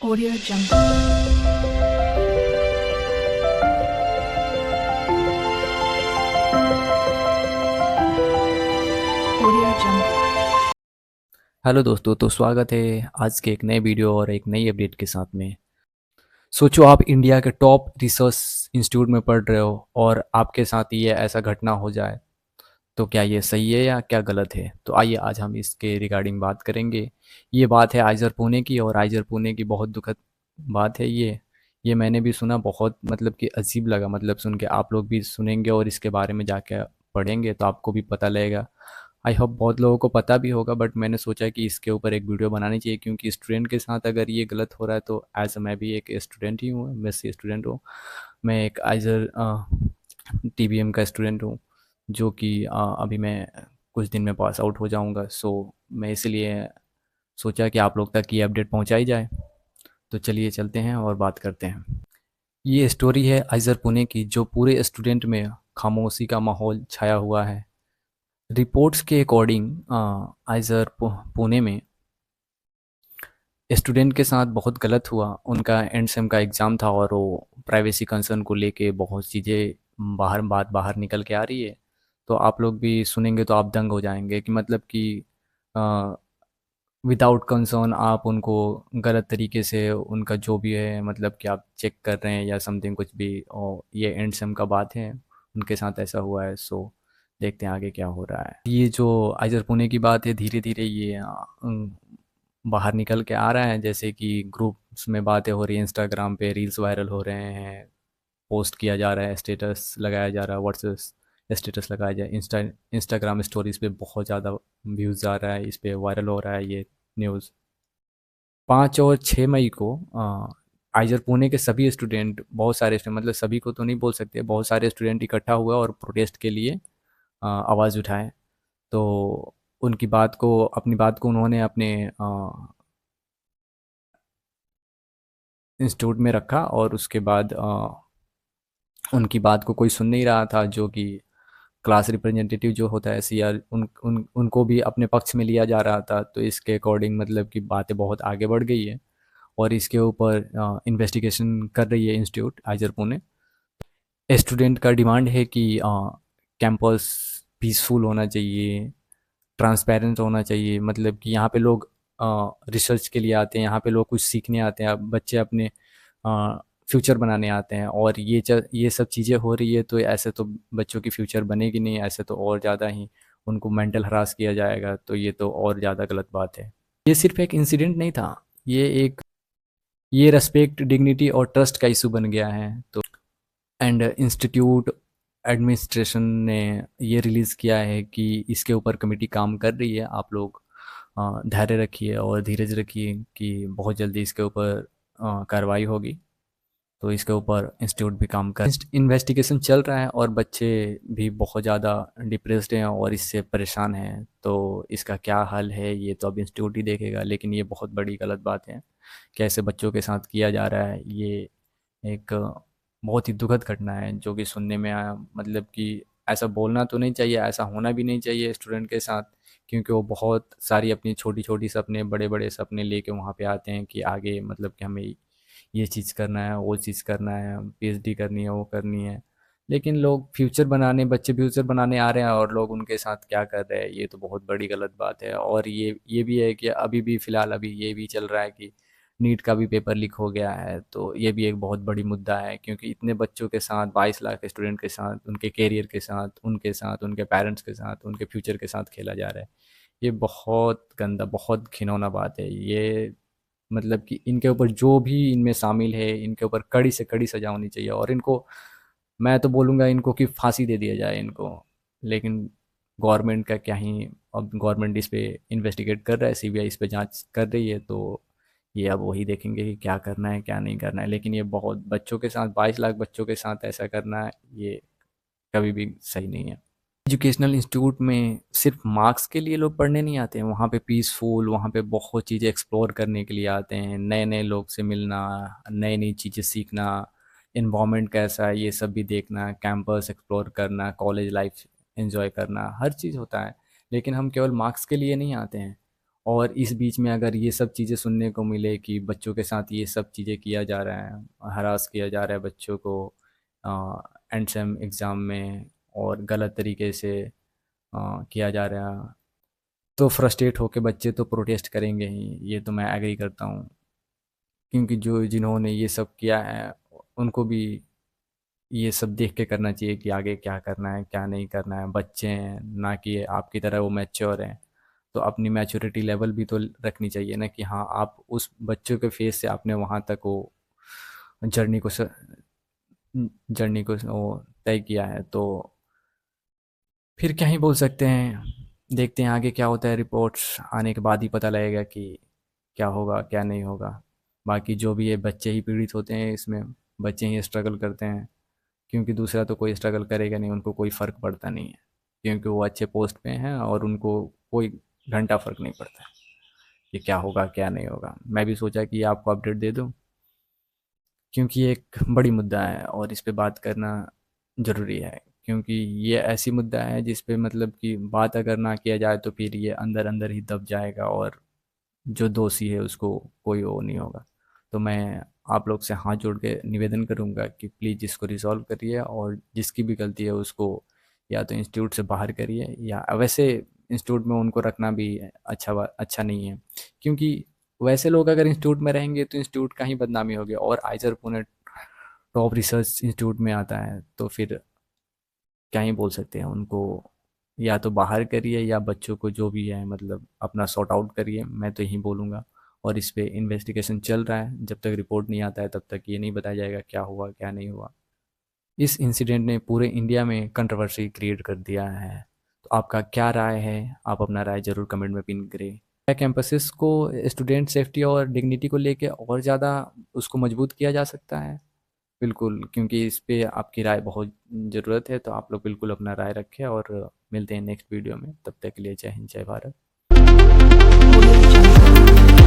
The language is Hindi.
Audio Jungle. Audio Jungle. Hello दोस्तों, तो स्वागत है आज के एक नए वीडियो और एक नई अपडेट के साथ में। सोचो आप इंडिया के टॉप रिसर्च इंस्टीट्यूट में पढ़ रहे हो और आपके साथ ये ऐसा घटना हो जाए, तो क्या ये सही है या क्या गलत है? तो आइए आज हम इसके रिगार्डिंग बात करेंगे। ये बात है आइजर पुणे की, और आइजर पुणे की बहुत दुखद बात है ये मैंने भी सुना, बहुत मतलब कि अजीब लगा, मतलब सुन के। आप लोग भी सुनेंगे और इसके बारे में जाके पढ़ेंगे तो आपको भी पता लगेगा। आई होप बहुत लोगों को पता भी होगा, बट मैंने सोचा कि इसके ऊपर एक वीडियो बनानी चाहिए, क्योंकि स्टूडेंट के साथ अगर ये गलत हो रहा है तो एज मैं भी एक स्टूडेंट ही हूँ, मैं सी स्टूडेंट हूँ। मैं एक आइजर टीबीएम का स्टूडेंट हूँ, जो कि अभी मैं कुछ दिन में पास आउट हो जाऊंगा। सो मैं इसलिए सोचा कि आप लोग तक ये अपडेट पहुंचाई जाए। तो चलिए चलते हैं और बात करते हैं। ये स्टोरी है आइजर पुणे की, जो पूरे स्टूडेंट में खामोशी का माहौल छाया हुआ है। रिपोर्ट्स के अकॉर्डिंग आइजर पुणे में स्टूडेंट के साथ बहुत गलत हुआ। उनका एंड सेम का एग्ज़ाम था और वो प्राइवेसी कंसर्न को लेके बहुत चीज़ें बाहर निकल के आ रही है। तो आप लोग भी सुनेंगे तो आप दंग हो जाएंगे कि मतलब कि विदाउट कंसर्न आप उनको गलत तरीके से उनका जो भी है, मतलब कि आप चेक कर रहे हैं या समथिंग कुछ भी, और ये एंड सेम का बात है, उनके साथ ऐसा हुआ है। सो देखते हैं आगे क्या हो रहा है। ये जो आइजर पुणे की बात है, धीरे धीरे ये बाहर निकल के आ रहा है। जैसे कि ग्रुप्स में बातें हो रही है, इंस्टाग्राम पे रील्स वायरल हो रहे हैं, पोस्ट किया जा रहा है, स्टेटस लगाया जा रहा है, व्हाट्सएप स्टेटस लगाया जाए, इंस्टाग्राम स्टोरीज पे बहुत ज़्यादा व्यूज़ आ रहा है, इस पे वायरल हो रहा है ये न्यूज़। 5 और 6 मई को आइजर पुणे के सभी स्टूडेंट, बहुत सारे स्टूडेंट, मतलब सभी को तो नहीं बोल सकते, बहुत सारे स्टूडेंट इकट्ठा हुए और प्रोटेस्ट के लिए आवाज़ उठाए। तो उनकी बात को, अपनी बात को उन्होंने अपने इंस्टीट्यूट में रखा, और उसके बाद उनकी बात को कोई सुन नहीं रहा था। जो कि क्लास रिप्रेजेंटेटिव जो होता है, सीआर, उनको भी अपने पक्ष में लिया जा रहा था। तो इसके अकॉर्डिंग मतलब कि बातें बहुत आगे बढ़ गई है, और इसके ऊपर इन्वेस्टिगेशन कर रही है इंस्टीट्यूट आइजर पुणे। स्टूडेंट का डिमांड है कि कैंपस पीसफुल होना चाहिए, ट्रांसपेरेंट होना चाहिए, मतलब कि यहाँ पे लोग रिसर्च के लिए आते हैं, यहाँ पे लोग कुछ सीखने आते हैं, अब बच्चे अपने फ्यूचर बनाने आते हैं, और ये सब चीज़ें हो रही है, तो ऐसे तो बच्चों की फ्यूचर बनेगी नहीं, ऐसे तो और ज़्यादा ही उनको मेंटल हरास किया जाएगा, तो ये तो और ज़्यादा गलत बात है। ये सिर्फ एक इंसिडेंट नहीं था, ये एक ये रेस्पेक्ट, डिग्निटी और ट्रस्ट का इशू बन गया है। तो एंड इंस्टीट्यूट एडमिनिस्ट्रेशन ने ये रिलीज़ किया है कि इसके ऊपर कमेटी काम कर रही है। आप लोग धैर्य रखिए और धीरज रखिए कि बहुत जल्दी इसके ऊपर कार्रवाई होगी। तो इसके ऊपर इंस्टीट्यूट भी काम कर, इन्वेस्टिगेशन चल रहा है, और बच्चे भी बहुत ज़्यादा डिप्रेस्ड हैं और इससे परेशान हैं। तो इसका क्या हल है ये तो अब इंस्टीट्यूट ही देखेगा, लेकिन ये बहुत बड़ी गलत बात है कि ऐसे बच्चों के साथ किया जा रहा है। ये एक बहुत ही दुखद घटना है जो कि सुनने में आया, मतलब कि ऐसा बोलना तो नहीं चाहिए, ऐसा होना भी नहीं चाहिए स्टूडेंट के साथ, क्योंकि वो बहुत सारी अपनी छोटी छोटी सपने, बड़े बड़े सपने लेके वहाँ पे आते हैं कि आगे मतलब कि हमें ये चीज़ करना है, वो चीज़ करना है, पीएचडी करनी है, वो करनी है। लेकिन लोग फ्यूचर बनाने, बच्चे फ्यूचर बनाने आ रहे हैं, और लोग उनके साथ क्या कर रहे हैं, ये तो बहुत बड़ी गलत बात है। और ये भी है कि अभी भी फ़िलहाल अभी ये भी चल रहा है कि नीट का भी पेपर लीक हो गया है। तो ये भी एक बहुत बड़ी मुद्दा है, क्योंकि इतने बच्चों के साथ, 22 लाख स्टूडेंट के साथ, उनके करियर के साथ, उनके पेरेंट्स के साथ, उनके फ्यूचर के साथ खेला जा रहा है। ये बहुत गंदा, बहुत घिनौना बात है ये। मतलब कि इनके ऊपर जो भी इनमें शामिल है, इनके ऊपर कड़ी से कड़ी सज़ा होनी चाहिए, और इनको, मैं तो बोलूँगा इनको कि फांसी दे दिया जाए इनको। लेकिन गवर्नमेंट का क्या ही, अब गवर्नमेंट इस पे इन्वेस्टिगेट कर रहा है, सीबीआई इस पे जांच कर रही है, तो ये अब वही देखेंगे कि क्या करना है क्या नहीं करना है। लेकिन ये बहुत बच्चों के साथ, 22 लाख बच्चों के साथ ऐसा करना, ये कभी भी सही नहीं है। एजुकेशनल इंस्टीट्यूट में सिर्फ मार्क्स के लिए लोग पढ़ने नहीं आते हैं, वहाँ पे पीसफुल, वहाँ पे बहुत चीज़ें एक्सप्लोर करने के लिए आते हैं, नए नए लोग से मिलना, नई नई चीज़ें सीखना, इन्वामेंट कैसा है ये सब भी देखना, कैंपस एक्सप्लोर करना, कॉलेज लाइफ एंजॉय करना, हर चीज़ होता है। लेकिन हम केवल मार्क्स के लिए नहीं आते हैं, और इस बीच में अगर ये सब चीज़ें सुनने को मिले कि बच्चों के साथ ये सब चीज़ें किया जा रहा है, हरास किया जा रहा है बच्चों को एंड सेम एग्ज़ाम में, और गलत तरीके से किया जा रहा है, तो फ्रस्ट्रेट होके बच्चे तो प्रोटेस्ट करेंगे ही, ये तो मैं एग्री करता हूँ। क्योंकि जो जिन्होंने ये सब किया है उनको भी ये सब देख के करना चाहिए कि आगे क्या करना है क्या नहीं करना है। बच्चे हैं, ना कि आपकी तरह वो मैच्योर हैं, तो अपनी मैच्योरिटी लेवल भी तो रखनी चाहिए ना कि हाँ आप उस बच्चों के फेस से आपने वहाँ तक वो जर्नी को जर्नी को वो तय किया है, तो फिर क्या ही बोल सकते हैं। देखते हैं आगे क्या होता है, रिपोर्ट्स आने के बाद ही पता लगेगा कि क्या होगा क्या नहीं होगा। बाकी जो भी है बच्चे ही पीड़ित होते हैं इसमें, बच्चे ही स्ट्रगल करते हैं, क्योंकि दूसरा तो कोई स्ट्रगल करेगा नहीं, उनको कोई फ़र्क पड़ता नहीं है, क्योंकि वो अच्छे पोस्ट पे हैं और उनको कोई घंटा फ़र्क नहीं पड़ता है कि क्या होगा क्या नहीं होगा। मैं भी सोचा कि आपको अपडेट दे दूँ, क्योंकि ये एक बड़ी मुद्दा है और इस पे बात करना ज़रूरी है, क्योंकि ये ऐसी मुद्दा है जिस पे मतलब कि बात अगर ना किया जाए तो फिर ये अंदर अंदर ही दब जाएगा और जो दोषी है उसको कोई वो नहीं होगा। तो मैं आप लोग से हाथ जोड़ के निवेदन करूंगा कि प्लीज़ इसको रिज़ॉल्व करिए, और जिसकी भी गलती है उसको या तो इंस्टीट्यूट से बाहर करिए, या वैसे इंस्टीट्यूट में उनको रखना भी अच्छा नहीं है, क्योंकि वैसे लोग अगर इंस्टीट्यूट में रहेंगे तो इंस्टीट्यूट का ही बदनामी होगी, और आइजर पुणे टॉप रिसर्च इंस्टीट्यूट में आता है, तो फिर क्या ही बोल सकते हैं उनको। या तो बाहर करिए या बच्चों को जो भी है मतलब अपना सॉर्ट आउट करिए, मैं तो यही बोलूँगा। और इस पे इन्वेस्टिगेशन चल रहा है, जब तक रिपोर्ट नहीं आता है तब तक ये नहीं बताया जाएगा क्या हुआ क्या नहीं हुआ। इस इंसिडेंट ने पूरे इंडिया में कंट्रोवर्सी क्रिएट कर दिया है। तो आपका क्या राय है, आप अपना राय ज़रूर कमेंट में पिन करें। क्या कैंपसेस को स्टूडेंट सेफ्टी और डिग्निटी को लेके और ज़्यादा उसको मजबूत किया जा सकता है? बिल्कुल, क्योंकि इस पे आपकी राय बहुत ज़रूरत है, तो आप लोग बिल्कुल अपना राय रखें, और मिलते हैं नेक्स्ट वीडियो में। तब तक के लिए जय हिंद, जय भारत। Audio Jungle.